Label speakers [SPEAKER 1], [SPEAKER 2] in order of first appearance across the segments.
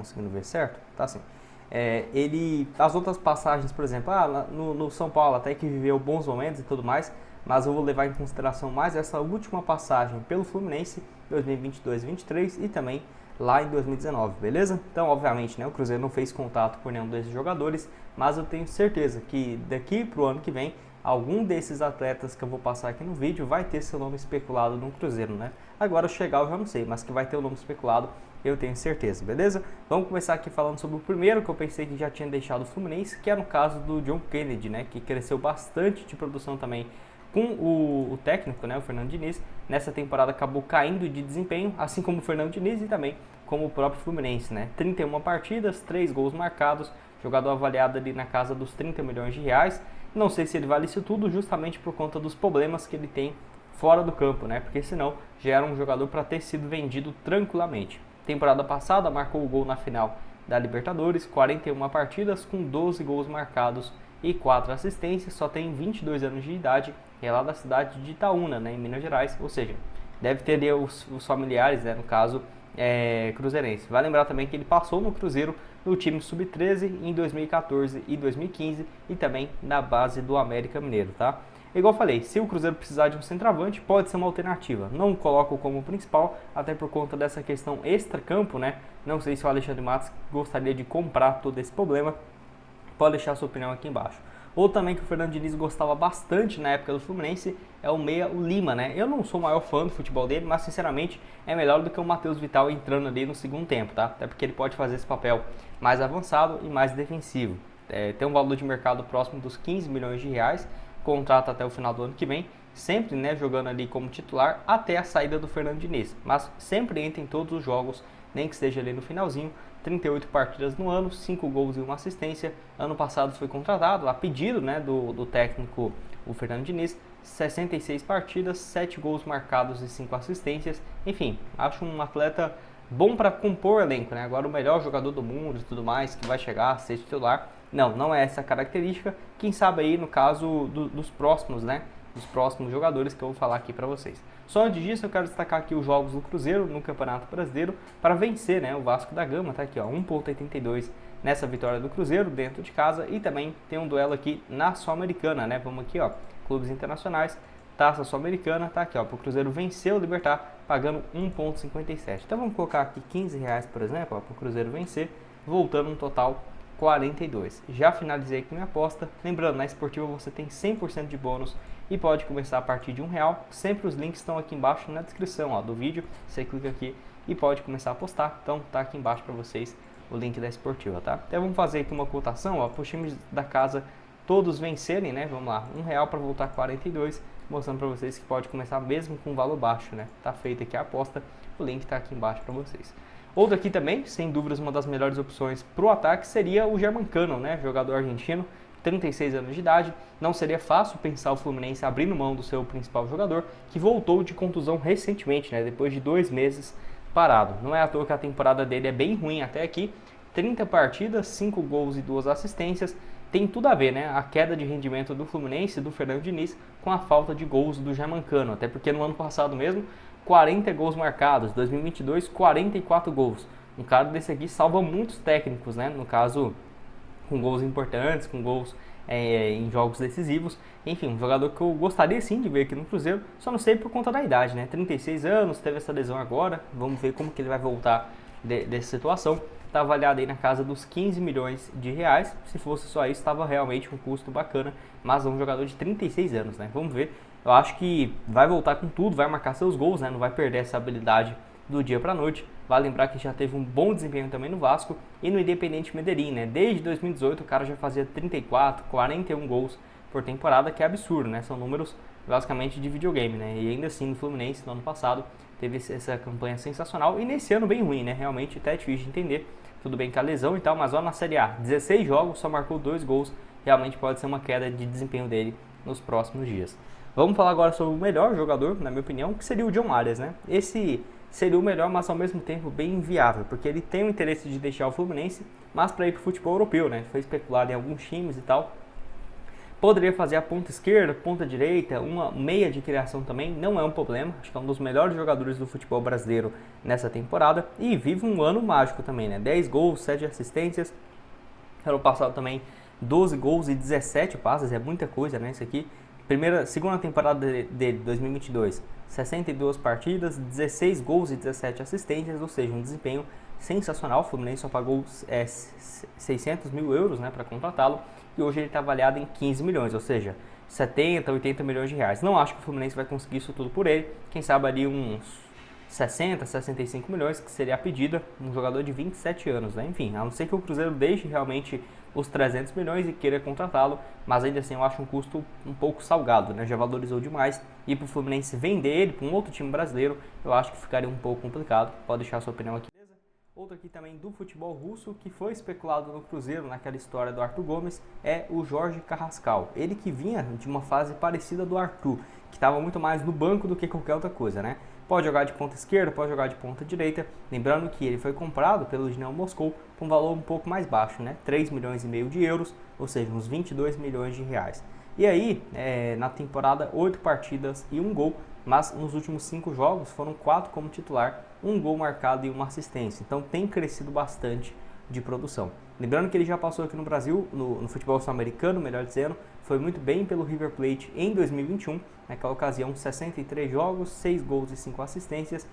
[SPEAKER 1] conseguindo ver certo? Tá assim. As outras passagens, por exemplo, no São Paulo até que viveu bons momentos e tudo mais, mas eu vou levar em consideração mais essa última passagem pelo Fluminense, 2022-23 e também lá em 2019, beleza? Então, obviamente, né, o Cruzeiro não fez contato por nenhum desses jogadores, mas eu tenho certeza que daqui para o ano que vem, algum desses atletas que eu vou passar aqui no vídeo vai ter seu nome especulado no Cruzeiro, né? Agora chegar eu já não sei, mas que vai ter o nome especulado eu tenho certeza, beleza? Vamos começar aqui falando sobre o primeiro que eu pensei que já tinha deixado o Fluminense, que é no caso do John Kennedy, né? Que cresceu bastante de produção também com o técnico, né, o Fernando Diniz. Nessa temporada acabou caindo de desempenho, assim como o Fernando Diniz e também como o próprio Fluminense, né? 31 partidas, 3 gols marcados, jogador avaliado ali na casa dos 30 milhões de reais. Não sei se ele vale isso tudo justamente por conta dos problemas que ele tem fora do campo, né? Porque senão já era um jogador para ter sido vendido tranquilamente. Temporada passada marcou o gol na final da Libertadores, 41 partidas com 12 gols marcados e 4 assistências, só tem 22 anos de idade, é lá da cidade de Itaúna, né, em Minas Gerais, ou seja, deve ter ali os familiares, né, no caso, cruzeirense. Vai lembrar também que ele passou no Cruzeiro no time sub-13 em 2014 e 2015 e também na base do América Mineiro, tá? Igual eu falei, se o Cruzeiro precisar de um centroavante, pode ser uma alternativa. Não coloco como principal, até por conta dessa questão extra-campo, né? Não sei se o Alexandre Matos gostaria de comprar todo esse problema. Pode deixar a sua opinião aqui embaixo. Outro também que o Fernando Diniz gostava bastante na época do Fluminense é o meia, o Lima, né? Eu não sou o maior fã do futebol dele, mas sinceramente é melhor do que o Matheus Vital entrando ali no segundo tempo, tá? Até porque ele pode fazer esse papel mais avançado e mais defensivo. Tem um valor de mercado próximo dos 15 milhões de reais, contrato até o final do ano que vem, sempre, né, jogando ali como titular até a saída do Fernando Diniz, mas sempre entra em todos os jogos, nem que esteja ali no finalzinho. 38 partidas no ano, 5 gols e 1 assistência. Ano passado foi contratado a pedido, né, do técnico o Fernando Diniz, 66 partidas, 7 gols marcados e 5 assistências. Enfim, acho um atleta bom para compor o elenco, né? Agora o melhor jogador do mundo e tudo mais, que vai chegar a ser titular. Não é essa a característica. Quem sabe aí no caso dos próximos, né? Dos próximos jogadores que eu vou falar aqui para vocês. Só antes disso, eu quero destacar aqui os jogos do Cruzeiro no Campeonato Brasileiro para vencer, né, o Vasco da Gama, tá aqui, ó, 1,82 nessa vitória do Cruzeiro dentro de casa, e também tem um duelo aqui na Sul-Americana, né? Vamos aqui, ó, clubes internacionais, Taça Sul-Americana, tá aqui, ó, para o Cruzeiro vencer o Libertad pagando 1,57. Então vamos colocar aqui 15 reais, por exemplo, para o Cruzeiro vencer, voltando um total 42. Já finalizei aqui minha aposta. Lembrando, na Esportiva você tem 100% de bônus e pode começar a partir de R$1. Sempre os links estão aqui embaixo na descrição, ó, do vídeo. Você clica aqui e pode começar a apostar. Então tá aqui embaixo para vocês o link da Esportiva, tá? Então vamos fazer aqui uma cotação, ó, para os times da casa todos vencerem, né? Vamos lá, R$1 para voltar 42, mostrando para vocês que pode começar mesmo com valor baixo, né? Tá feita aqui a aposta, o link tá aqui embaixo para vocês. Outro aqui também, sem dúvidas, uma das melhores opções para o ataque seria o Germancano, né? Jogador argentino, 36 anos de idade. Não seria fácil pensar o Fluminense abrindo mão do seu principal jogador, que voltou de contusão recentemente, né? Depois de 2 meses parado. Não é à toa que a temporada dele é bem ruim até aqui. 30 partidas, 5 gols e 2 assistências. Tem tudo a ver, né? A queda de rendimento do Fluminense, do Fernando Diniz, com a falta de gols do Germancano. Até porque no ano passado mesmo, 40 gols marcados, 2022, 44 gols. Um cara desse aqui salva muitos técnicos, né? No caso, com gols importantes, com gols em jogos decisivos. Enfim, um jogador que eu gostaria sim de ver aqui no Cruzeiro, só não sei por conta da idade, né? 36 anos, teve essa lesão agora, vamos ver como que ele vai voltar dessa situação. Está avaliado aí na casa dos 15 milhões de reais. Se fosse só isso, estava realmente um custo bacana, mas é um jogador de 36 anos, né? Vamos ver. Eu acho que vai voltar com tudo, vai marcar seus gols, né? Não vai perder essa habilidade do dia para a noite. Vale lembrar que já teve um bom desempenho também no Vasco e no Independente Medellín, né? Desde 2018 o cara já fazia 34, 41 gols por temporada, que é absurdo, né? São números basicamente de videogame, né? E ainda assim no Fluminense, no ano passado, teve essa campanha sensacional e nesse ano bem ruim, né? Realmente até é difícil de entender. Tudo bem que a lesão e tal, mas ó, na Série A, 16 jogos, só marcou 2 gols. Realmente pode ser uma queda de desempenho dele nos próximos dias. Vamos falar agora sobre o melhor jogador, na minha opinião, que seria o John Arias, né? Esse seria o melhor, mas ao mesmo tempo bem inviável, porque ele tem o interesse de deixar o Fluminense, mas para ir para o futebol europeu, né? Foi especulado em alguns times e tal. Poderia fazer a ponta esquerda, ponta direita, uma meia de criação também, não é um problema. Acho que é um dos melhores jogadores do futebol brasileiro nessa temporada. E vive um ano mágico também, né? 10 gols, 7 assistências. Ano passado também 12 gols e 17 passes, é muita coisa, né? Isso aqui. Segunda temporada dele, 2022, 62 partidas, 16 gols e 17 assistências, ou seja, um desempenho sensacional. O Fluminense só pagou 600 mil euros, né, para contratá-lo, e hoje ele está avaliado em 15 milhões, ou seja, 70, 80 milhões de reais. Não acho que o Fluminense vai conseguir isso tudo por ele, quem sabe ali uns 60, 65 milhões, que seria a pedida, um jogador de 27 anos, né? Enfim, a não ser que o Cruzeiro deixe realmente os 300 milhões e queira contratá-lo, mas ainda assim eu acho um custo um pouco salgado, né? Já valorizou demais, e para o Fluminense vender ele para um outro time brasileiro, eu acho que ficaria um pouco complicado. Pode deixar a sua opinião aqui. Outro aqui também do futebol russo, que foi especulado no Cruzeiro naquela história do Arthur Gomes, é o Jorge Carrascal. Ele que vinha de uma fase parecida do Arthur, que estava muito mais no banco do que qualquer outra coisa, né? Pode jogar de ponta esquerda, pode jogar de ponta direita. Lembrando que ele foi comprado pelo Dinamo Moscou por um valor um pouco mais baixo, né? 3 milhões e meio de euros, ou seja, uns 22 milhões de reais. E aí, na temporada, 8 partidas e 1 gol, mas nos últimos 5 jogos foram 4 como titular, 1 gol marcado e 1 assistência. Então tem crescido bastante de produção. Lembrando que ele já passou aqui no Brasil, no futebol sul-americano, melhor dizendo, foi muito bem pelo River Plate em 2021, naquela ocasião 63 jogos, 6 gols e 5 assistências.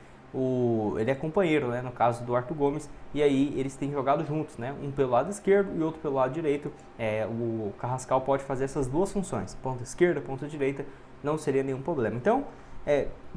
[SPEAKER 1] Ele é companheiro, né, no caso do Arthur Gomes, e aí eles têm jogado juntos, né, um pelo lado esquerdo e outro pelo lado direito. O Carrascal pode fazer essas duas funções, ponta esquerda, ponta direita, não seria nenhum problema. Então,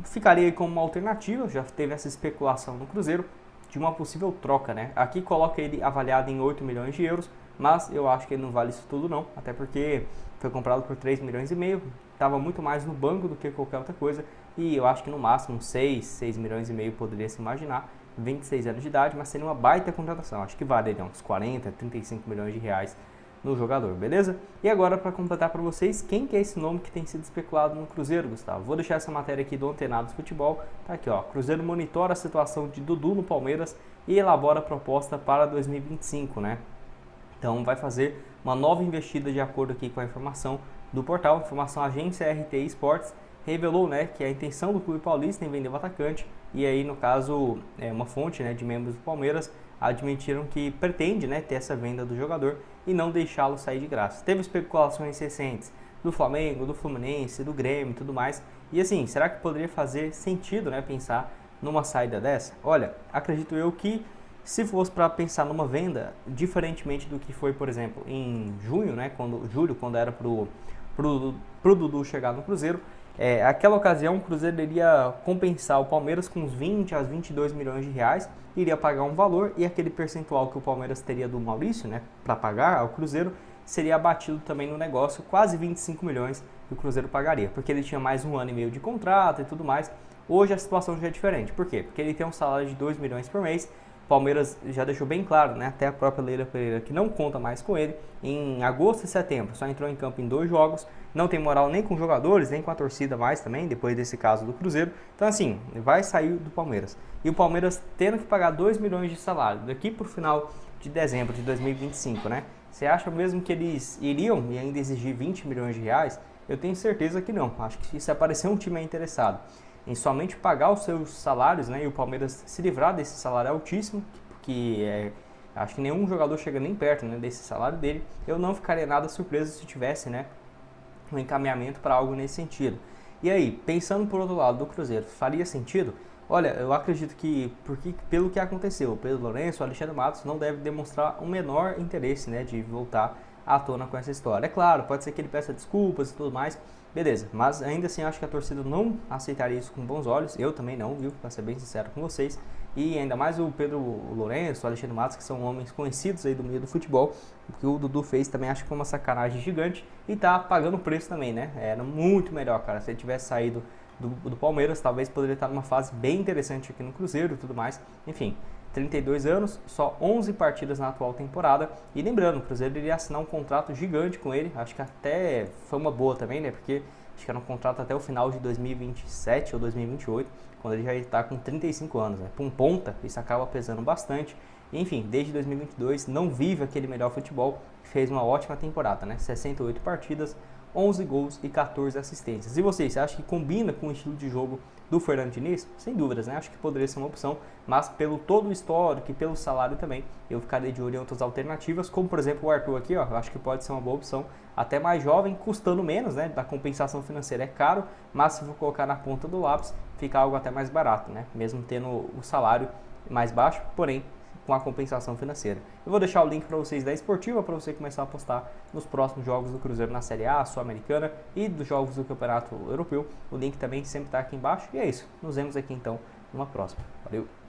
[SPEAKER 1] ficaria como uma alternativa. Já teve essa especulação no Cruzeiro de uma possível troca, né? Aqui coloca ele avaliado em 8 milhões de euros, mas eu acho que ele não vale isso tudo não, até porque foi comprado por 3 milhões e meio, estava muito mais no banco do que qualquer outra coisa, e eu acho que no máximo 6 milhões e meio poderia se imaginar, 26 anos de idade, mas seria uma baita contratação. Acho que vale uns 40, 35 milhões de reais no jogador, beleza? E agora, para completar para vocês, quem que é esse nome que tem sido especulado no Cruzeiro, Gustavo? Vou deixar essa matéria aqui do Antenados Futebol, tá aqui, ó. Cruzeiro monitora a situação de Dudu no Palmeiras e elabora proposta para 2025, né? Então vai fazer uma nova investida de acordo aqui com a informação do portal. Informação agência RTI Esportes revelou, né, que a intenção do clube paulista em vender o atacante, e aí no caso uma fonte, né, de membros do Palmeiras admitiram que pretende, né, ter essa venda do jogador e não deixá-lo sair de graça. Teve especulações recentes do Flamengo, do Fluminense, do Grêmio e tudo mais. E assim, será que poderia fazer sentido, né, pensar numa saída dessa? Olha, acredito eu que se fosse para pensar numa venda, diferentemente do que foi, por exemplo, em junho, né, quando era pro Dudu chegar no Cruzeiro, aquela ocasião o Cruzeiro iria compensar o Palmeiras com uns 20 a 22 milhões de reais, iria pagar um valor, e aquele percentual que o Palmeiras teria do Maurício, né, para pagar ao Cruzeiro, seria abatido também no negócio, quase 25 milhões que o Cruzeiro pagaria, porque ele tinha mais 1 ano e meio de contrato e tudo mais. Hoje a situação já é diferente. Por quê? Porque ele tem um salário de 2 milhões por mês. O Palmeiras já deixou bem claro, né, até a própria Leila Pereira, que não conta mais com ele. Em agosto e setembro só entrou em campo em 2 jogos, não tem moral nem com os jogadores, nem com a torcida mais também, depois desse caso do Cruzeiro. Então assim, vai sair do Palmeiras. E o Palmeiras tendo que pagar 2 milhões de salário daqui para o final de dezembro de 2025, né? Você acha mesmo que eles iriam e ainda exigir 20 milhões de reais? Eu tenho certeza que não. Acho que se aparecer um time interessado em somente pagar os seus salários, né, e o Palmeiras se livrar desse salário altíssimo, acho que nenhum jogador chega nem perto, né, desse salário dele, eu não ficaria nada surpreso se tivesse, né, um encaminhamento para algo nesse sentido. E aí, pensando por outro lado do Cruzeiro, faria sentido? Olha, eu acredito que, porque pelo que aconteceu, o Pedro Lourenço, o Alexandre Matos não deve demonstrar um menor interesse, né, de voltar à tona com essa história. É claro, pode ser que ele peça desculpas e tudo mais, beleza, mas ainda assim acho que a torcida não aceitaria isso com bons olhos, eu também não, viu, para ser bem sincero com vocês, e ainda mais o Pedro Lourenço, o Alexandre Matos, que são homens conhecidos aí do meio do futebol. O que o Dudu fez também acho que foi uma sacanagem gigante, e tá pagando o preço também, né, era muito melhor, cara, se ele tivesse saído do Palmeiras, talvez poderia estar numa fase bem interessante aqui no Cruzeiro e tudo mais, enfim. 32 anos, só 11 partidas na atual temporada. E lembrando, o Cruzeiro iria assinar um contrato gigante com ele. Acho que até foi uma boa também, né? Porque acho que era um contrato até o final de 2027 ou 2028, quando ele já está com 35 anos, né? Para um ponta, isso acaba pesando bastante. Enfim, desde 2022 não vive aquele melhor futebol. Fez uma ótima temporada, né? 68 partidas, 11 gols e 14 assistências. E você acha que combina com o estilo de jogo do Fernando Diniz? Sem dúvidas, né? Acho que poderia ser uma opção, mas pelo todo o histórico e pelo salário também, eu ficaria de olho em outras alternativas, como por exemplo o Arthur aqui, ó, eu acho que pode ser uma boa opção, até mais jovem, custando menos, né? Da compensação financeira é caro, mas se for colocar na ponta do lápis, fica algo até mais barato, né? Mesmo tendo o salário mais baixo, porém com a compensação financeira. Eu vou deixar o link para vocês da Esportiva para você começar a apostar nos próximos jogos do Cruzeiro na Série A, Sul-Americana e dos jogos do Campeonato Europeu. O link também sempre está aqui embaixo. E é isso. Nos vemos aqui então numa próxima. Valeu!